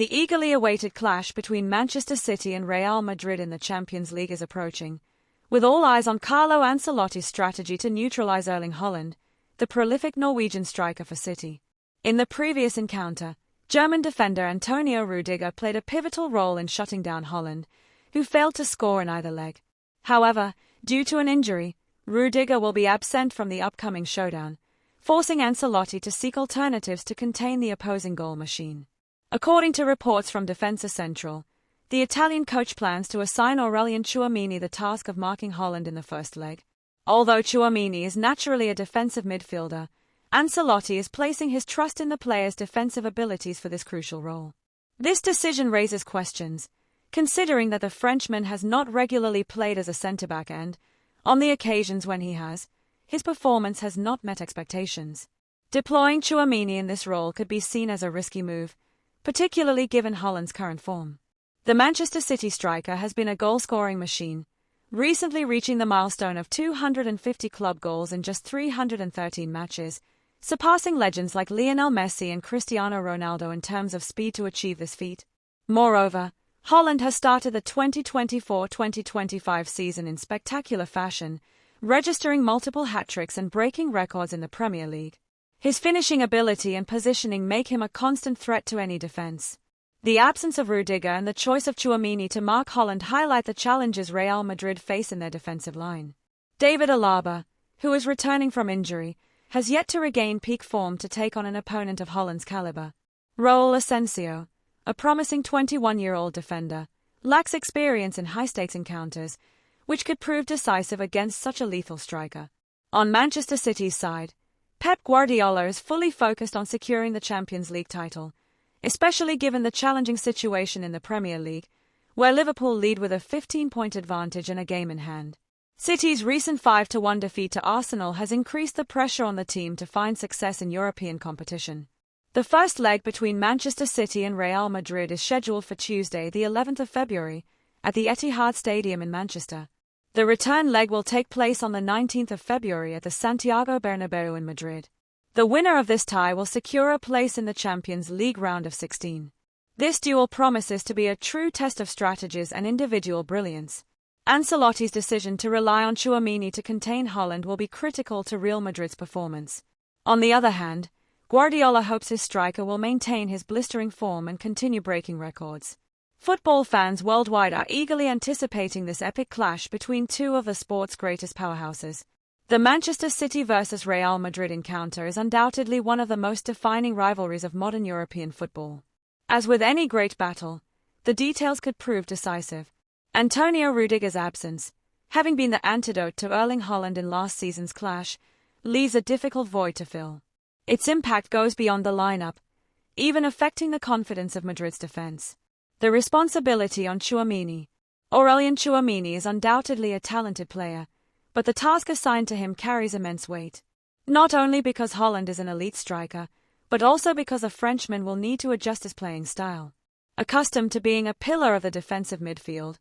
The eagerly awaited clash between Manchester City and Real Madrid in the Champions League is approaching, with all eyes on Carlo Ancelotti's strategy to neutralise Erling Haaland, the prolific Norwegian striker for City. In the previous encounter, German defender Antonio Rüdiger played a pivotal role in shutting down Haaland, who failed to score in either leg. However, due to an injury, Rüdiger will be absent from the upcoming showdown, forcing Ancelotti to seek alternatives to contain the opposing goal machine. According to reports from Defensa Central, the Italian coach plans to assign Aurélien Tchouaméni the task of marking Haaland in the first leg. Although Tchouaméni is naturally a defensive midfielder, Ancelotti is placing his trust in the player's defensive abilities for this crucial role. This decision raises questions, considering that the Frenchman has not regularly played as a centre-back and, on the occasions when he has, his performance has not met expectations. Deploying Tchouaméni in this role could be seen as a risky move, particularly given Haaland's current form. The Manchester City striker has been a goal-scoring machine, recently reaching the milestone of 250 club goals in just 313 matches, surpassing legends like Lionel Messi and Cristiano Ronaldo in terms of speed to achieve this feat. Moreover, Haaland has started the 2024-2025 season in spectacular fashion, registering multiple hat-tricks and breaking records in the Premier League. His finishing ability and positioning make him a constant threat to any defense. The absence of Rüdiger and the choice of Tchouaméni to mark Haaland highlight the challenges Real Madrid face in their defensive line. David Alaba, who is returning from injury, has yet to regain peak form to take on an opponent of Haaland's caliber. Raúl Asensio, a promising 21-year-old defender, lacks experience in high-stakes encounters, which could prove decisive against such a lethal striker. On Manchester City's side, Pep Guardiola is fully focused on securing the Champions League title, especially given the challenging situation in the Premier League, where Liverpool lead with a 15-point advantage and a game in hand. City's recent 5-1 defeat to Arsenal has increased the pressure on the team to find success in European competition. The first leg between Manchester City and Real Madrid is scheduled for Tuesday, the 11th of February, at the Etihad Stadium in Manchester. The return leg will take place on the 19th of February at the Santiago Bernabéu in Madrid. The winner of this tie will secure a place in the Champions League round of 16. This duel promises to be a true test of strategies and individual brilliance. Ancelotti's decision to rely on Tchouaméni to contain Haaland will be critical to Real Madrid's performance. On the other hand, Guardiola hopes his striker will maintain his blistering form and continue breaking records. Football fans worldwide are eagerly anticipating this epic clash between two of the sport's greatest powerhouses. The Manchester City vs Real Madrid encounter is undoubtedly one of the most defining rivalries of modern European football. As with any great battle, the details could prove decisive. Antonio Rüdiger's absence, having been the antidote to Erling Haaland in last season's clash, leaves a difficult void to fill. Its impact goes beyond the lineup, even affecting the confidence of Madrid's defense. The responsibility on Tchouaméni. Aurélien Tchouaméni is undoubtedly a talented player, but the task assigned to him carries immense weight. Not only because Haaland is an elite striker, but also because a Frenchman will need to adjust his playing style. Accustomed to being a pillar of the defensive midfield,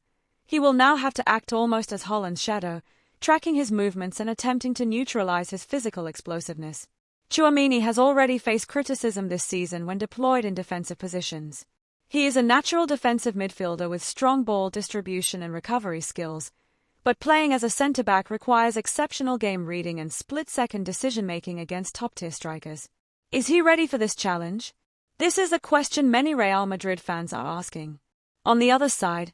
he will now have to act almost as Haaland's shadow, tracking his movements and attempting to neutralize his physical explosiveness. Tchouaméni has already faced criticism this season when deployed in defensive positions. He is a natural defensive midfielder with strong ball distribution and recovery skills, but playing as a centre-back requires exceptional game reading and split-second decision-making against top-tier strikers. Is he ready for this challenge? This is a question many Real Madrid fans are asking. On the other side,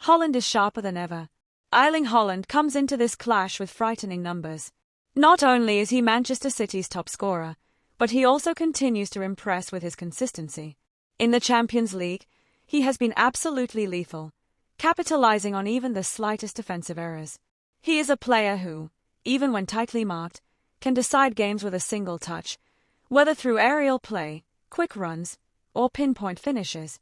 Haaland is sharper than ever. Erling Haaland comes into this clash with frightening numbers. Not only is he Manchester City's top scorer, but he also continues to impress with his consistency. In the Champions League, he has been absolutely lethal, capitalizing on even the slightest defensive errors. He is a player who, even when tightly marked, can decide games with a single touch, whether through aerial play, quick runs, or pinpoint finishes.